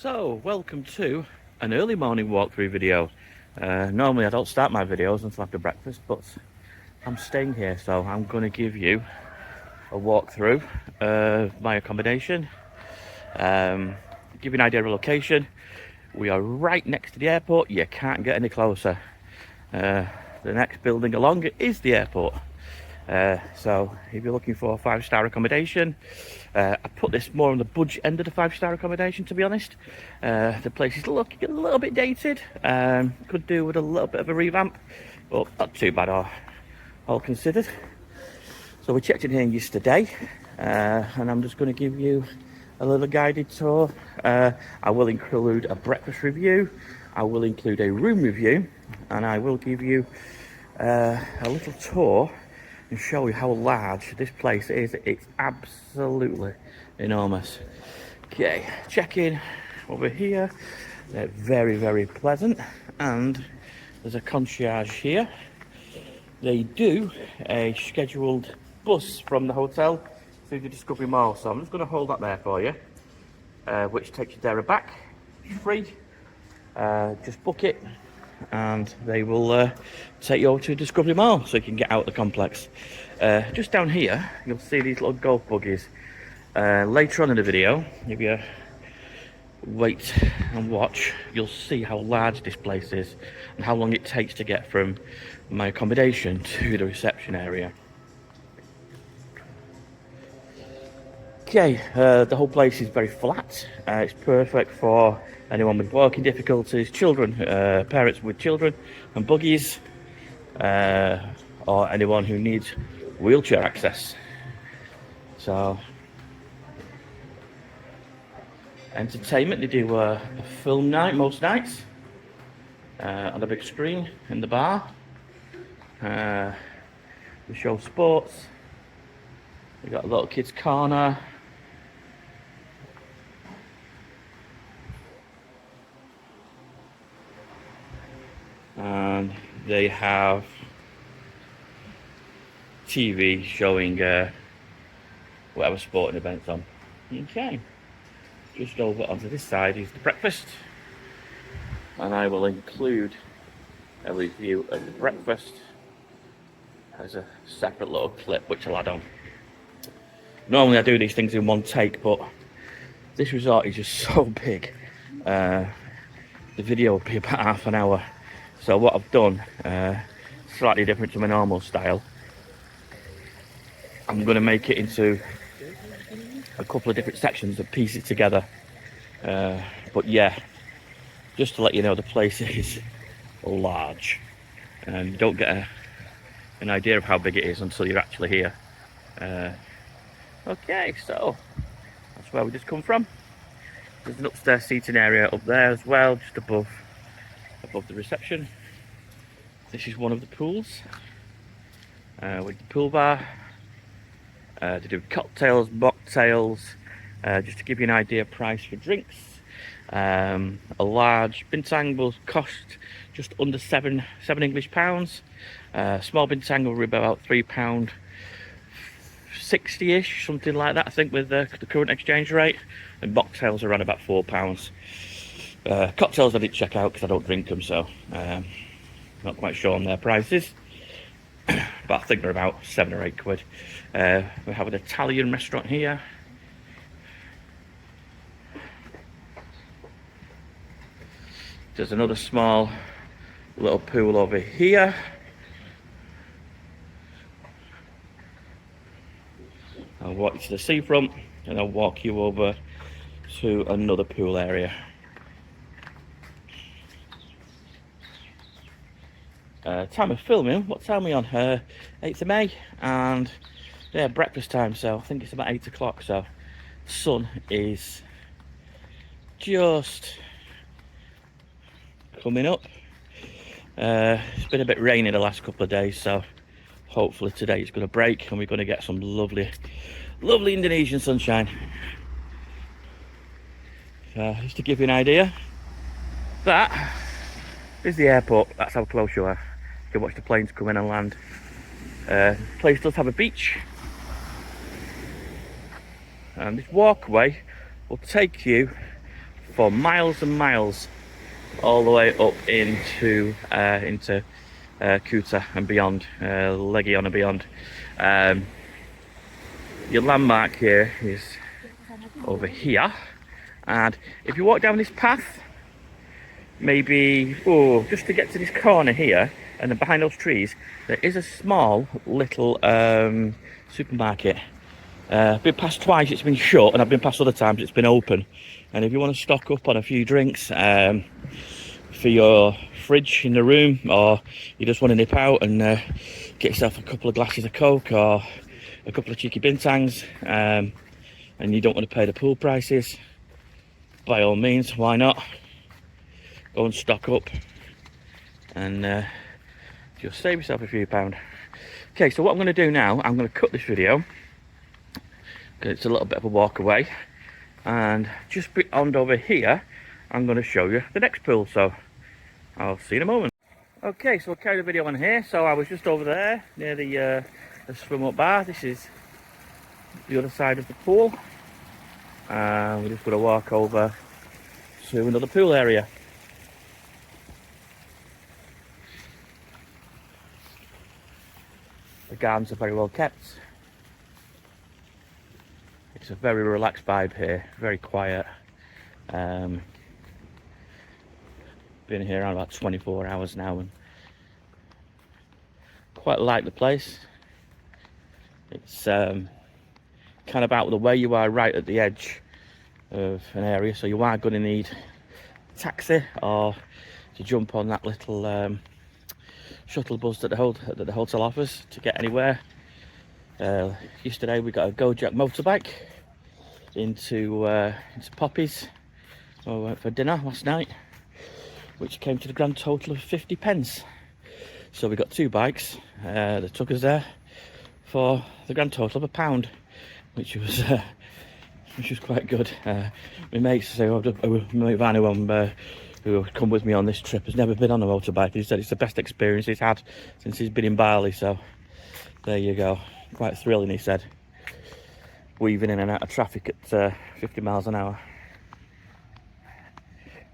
So, welcome to an early morning walkthrough video. Normally I don't start my videos until after breakfast, but I'm staying here, so I'm going to give you a walkthrough of my accommodation, give you an idea of location. We are right next to the airport. You can't get any closer. The next building along is the airport. So if you're looking for a 5-star accommodation, I put this more on the budget end of the 5-star accommodation, to be honest. The place is looking a little bit dated, could do with a little bit of a revamp, but not too bad all considered. So we checked in here yesterday, and I'm just going to give you a little guided tour. I will include a breakfast review, I will include a room review, and I will give you a little tour and show you how large this place is. It's absolutely enormous. Okay, check in over here. They're very, very pleasant, and there's a concierge here. They do a scheduled bus from the hotel through the Discovery Mall, so I'm just going to hold that there for you, which takes you there and back. It's free. Just book it and they will take you over to Discovery Mall so you can get out of the complex. Just down here you'll see these little golf buggies. Later on in the video, if you wait and watch, you'll see how large this place is and how long it takes to get from my accommodation to the reception area. Okay, the whole place is very flat. It's perfect for anyone with walking difficulties, children, parents with children and buggies, or anyone who needs wheelchair access. So, entertainment, they do a film night most nights on a big screen in the bar. We show sports. We got a little kids corner. And they have TV showing whatever sporting events on. Okay, just over onto this side is the breakfast, and I will include a review of the breakfast as a separate little clip which I'll add on. Normally I do these things in one take, but this resort is just so big. The video will be about half an hour. So what I've done, slightly different to my normal style, I'm going to make it into a couple of different sections and piece it together. But yeah, just to let you know, the place is large, and you don't get an idea of how big it is until you're actually here. Okay, so that's where we just come from. There's an upstairs seating area up there as well, just above the reception. This is one of the pools with the pool bar. They do cocktails, mocktails. Just to give you an idea, price for drinks. A large bintang will cost just under seven English pounds. Small bintang will be about £3.60ish, something like that, I think, with the current exchange rate. And mocktails are around about £4. Cocktails I didn't check out because I don't drink them, so not quite sure on their prices, but I think they're about £7 or £8. We have an Italian restaurant here. There's another small little pool over here. I'll walk you to the seafront and I'll walk you over to another pool area. Time of filming, what time are we on? 8th of May, and yeah, breakfast time, so I think it's about 8 o'clock, so the sun is just coming up. It's been a bit rainy the last couple of days, so hopefully today it's going to break and we're going to get some lovely Indonesian sunshine. So just to give you an idea, that is the airport. That's how close you are. You can watch the planes come in and land. The place does have a beach, and this walkway will take you for miles and miles, all the way up into Kuta and beyond, Legion and beyond. Your landmark here is over here, and if you walk down this path, maybe just to get to this corner here, and then behind those trees there is a small little supermarket. I've been past twice, it's been shut, and I've been past other times it's been open. And if you want to stock up on a few drinks for your fridge in the room, or you just want to nip out and get yourself a couple of glasses of Coke or a couple of cheeky bintangs, and you don't want to pay the pool prices, by all means, why not? Go and stock up and just save yourself a few pound. Okay, so what I'm going to do now, I'm going to cut this video because it's a little bit of a walk away, and just beyond over here I'm going to show you the next pool, so I'll see you in a moment. Okay, so I'll carry the video on here. So I was just over there near the swim up bar. This is the other side of the pool, and we're just going to walk over to another pool area. The gardens are very well kept. It's a very relaxed vibe here, very quiet. Been here around about 24 hours now and quite like the place. It's kind of out of the way. You are right at the edge of an area, so you are going to need a taxi or to jump on that little shuttle bus that the hotel offers to get anywhere. Yesterday we got a Gojek motorbike into Poppy's. We went for dinner last night, which came to the grand total of 50 pence. So we got two bikes that took us there for the grand total of £1, which was quite good. My mates, my van who come with me on this trip, has never been on a motorbike. He said it's the best experience he's had since he's been in Bali. So there you go, quite thrilling, he said, weaving in and out of traffic at 50 miles an hour.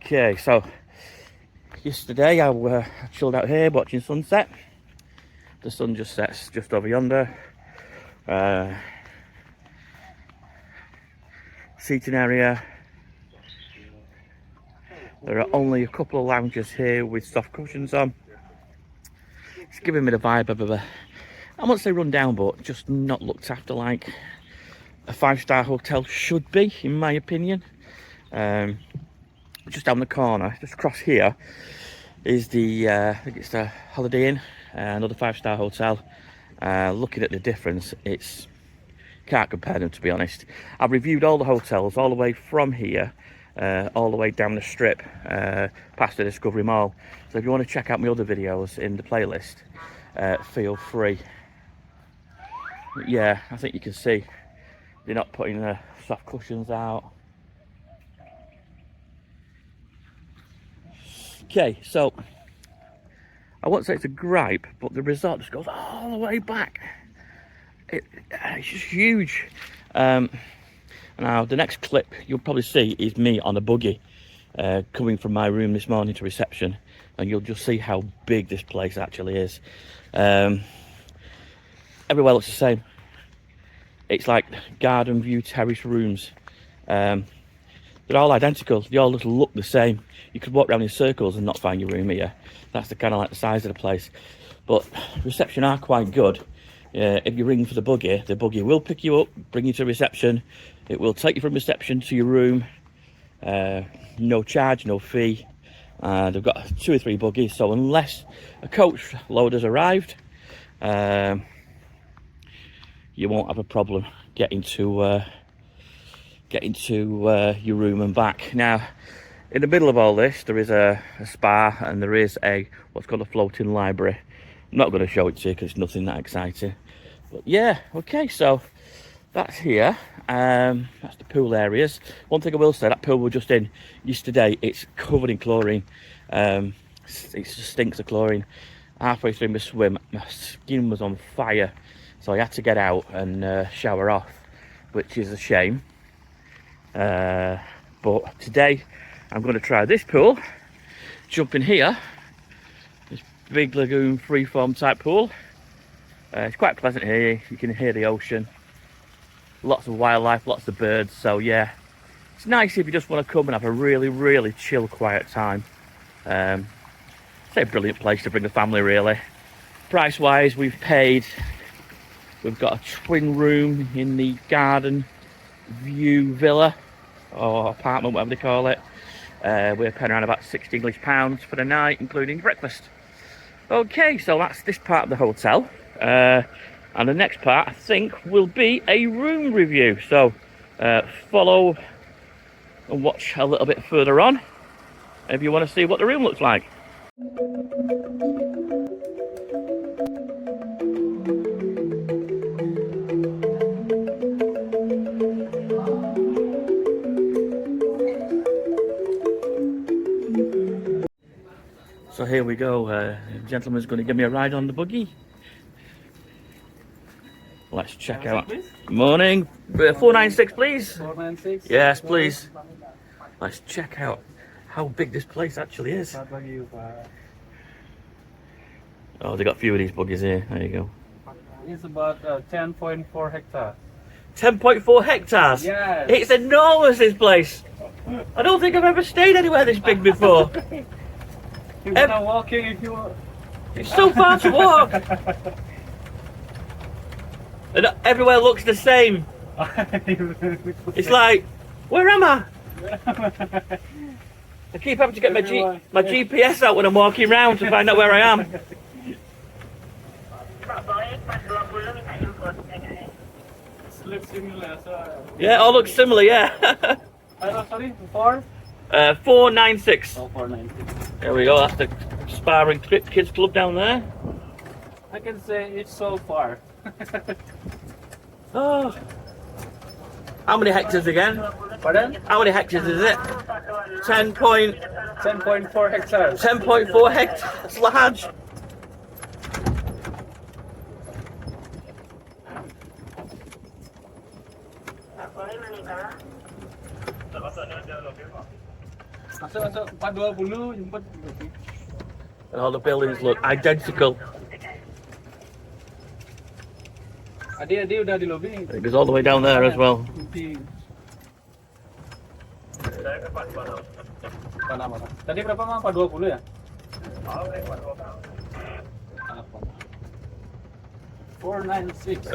Okay, so yesterday I chilled out here watching sunset. The sun just sets just over yonder. Seating area. There are only a couple of lounges here with soft cushions on. It's giving me the vibe of I won't say run down, but just not looked after like a 5-star hotel should be, in my opinion. Just down the corner, just across here, is the I think it's the Holiday Inn, another 5-star hotel. Looking at the difference, it's can't compare them, to be honest. I've reviewed all the hotels all the way from here, all the way down the strip, past the Discovery Mall. So if you want to check out my other videos in the playlist, feel free. But yeah, I think you can see they're not putting the soft cushions out. Okay, so I won't say it's a gripe, but the resort just goes all the way back. It's just huge. Now the next clip you'll probably see is me on a buggy coming from my room this morning to reception, and you'll just see how big this place actually is. Everywhere looks the same. It's like garden view terrace rooms. They're all identical. They all just look the same. You could walk around in circles and not find your room here. That's the kind of like the size of the place. But reception are quite good. If you ring for the buggy will pick you up, bring you to reception. It will take you from reception to your room. No charge, no fee. They've got 2 or 3 buggies, so unless a coach load has arrived, you won't have a problem getting to your room and back. Now, in the middle of all this, there is a spa, and there is what's called a floating library. I'm not going to show it to you because it's nothing that exciting. But yeah, okay, so that's here. That's the pool areas. One thing I will say, that pool we're just in yesterday, it's covered in chlorine. It just stinks of chlorine. Halfway through my swim, my skin was on fire, so I had to get out and shower off, which is a shame. But but today I'm going to try this pool. Jump in here, this big lagoon freeform type pool. It's quite pleasant here. You can hear the ocean, lots of wildlife, lots of birds. So yeah, it's nice if you just want to come and have a really chill, quiet time. It's a brilliant place to bring the family, really. Price wise, we've got a twin room in the garden view villa or apartment, whatever they call it. We're paying around about £60 for the night, including breakfast. Okay, so that's this part of the hotel. And the next part, I think, will be a room review. So follow and watch a little bit further on if you want to see what the room looks like. So here we go, the gentleman's going to give me a ride on the buggy. Let's check out. Morning, 496 please. 496? Yes please. Let's check out how big this place actually is. Oh, they got a few of these buggies here, there you go. It's about 10.4 hectares. 10.4 hectares? Yes. It's enormous, this place. I don't think I've ever stayed anywhere this big before. You're gonna walking if you want. It's so far to walk. And everywhere looks the same. It's like, where am I? I keep having to get my GPS out when I'm walking around to find out where I am. Yeah, it all looks similar, yeah. Sorry, 4? 496. Oh, 496. There we go, that's the Sparring Kids Club down there. I can say it's so far. Oh. How many hectares again? Pardon? How many hectares is it? 10.4 hectares. 10.4 hectares. That's large. Masuk 420 jemput. And all the buildings look identical. Adik udah di lobby. It goes all the way down there as well. Tadi berapa Mang? 420 ya? 496.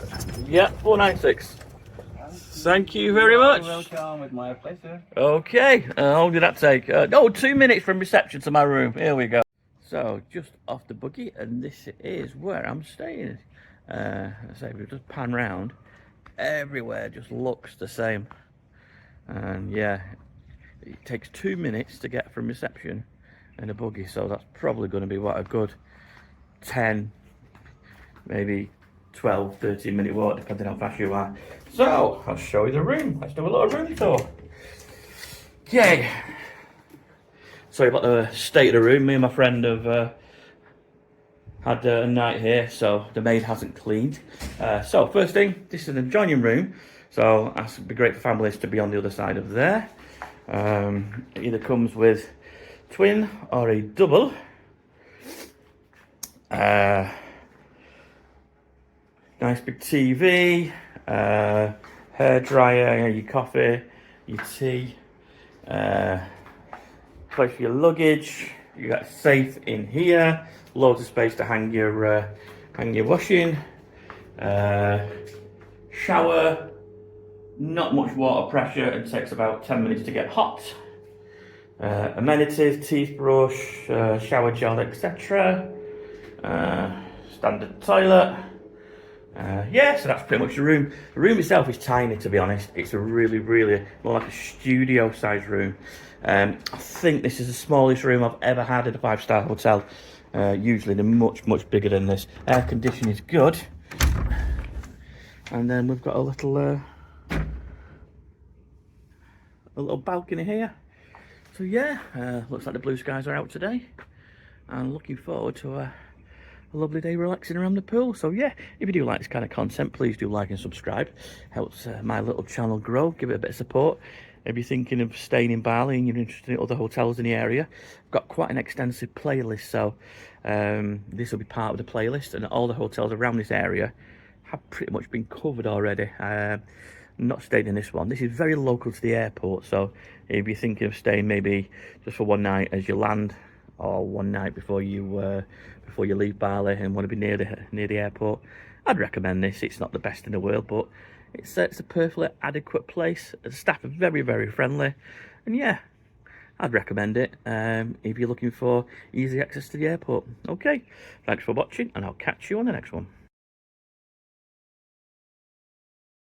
Yeah, 496. Thank you very much. You're welcome, with my pleasure. Okay, how long did that take? 2 minutes from reception to my room. Here we go. So, just off the buggy, and this is where I'm staying. I say, we just pan round. Everywhere just looks the same. And yeah, it takes 2 minutes to get from reception in a buggy, so that's probably going to be what, a good 10, maybe 12, 13 minute walk, depending how fast you are. So, I'll show you the room. Let's do a little room tour. Okay. Sorry about the state of the room. Me and my friend have had a night here, so the maid hasn't cleaned. So, first thing, this is an adjoining room. So, that would be great for families to be on the other side of there. It either comes with twin or a double. Nice big TV, hair dryer, your coffee, your tea, place for your luggage. You got a safe in here, loads of space to hang your washing. Shower, not much water pressure, and takes about 10 minutes to get hot. Amenities, toothbrush, shower gel, etc. Standard toilet. Yeah, so that's pretty much the room. The room itself is tiny, to be honest. It's a really more like a studio sized room. I think this is the smallest room I've ever had at a 5-star hotel. Usually they're much bigger than this. Air conditioning is good. And then we've got a little balcony here. So yeah, looks like the blue skies are out today. And looking forward to a lovely day relaxing around the pool. So yeah, if you do like this kind of content, please do like and subscribe. Helps my little channel grow. Give it a bit of support. if you're thinking of staying in Bali and you're interested in other hotels in the area, I've got quite an extensive playlist, so this will be part of the playlist, and all the hotels around this area have pretty much been covered already. Not staying in this one. This is very local to the airport, so if you're thinking of staying maybe just for one night as you land, or one night before you leave Bali and want to be near the airport, I'd recommend this. It's not the best in the world, but it's a perfectly adequate place. The staff are very, very friendly, and yeah, I'd recommend it if you're looking for easy access to the airport. Okay, thanks for watching, and I'll catch you on the next one.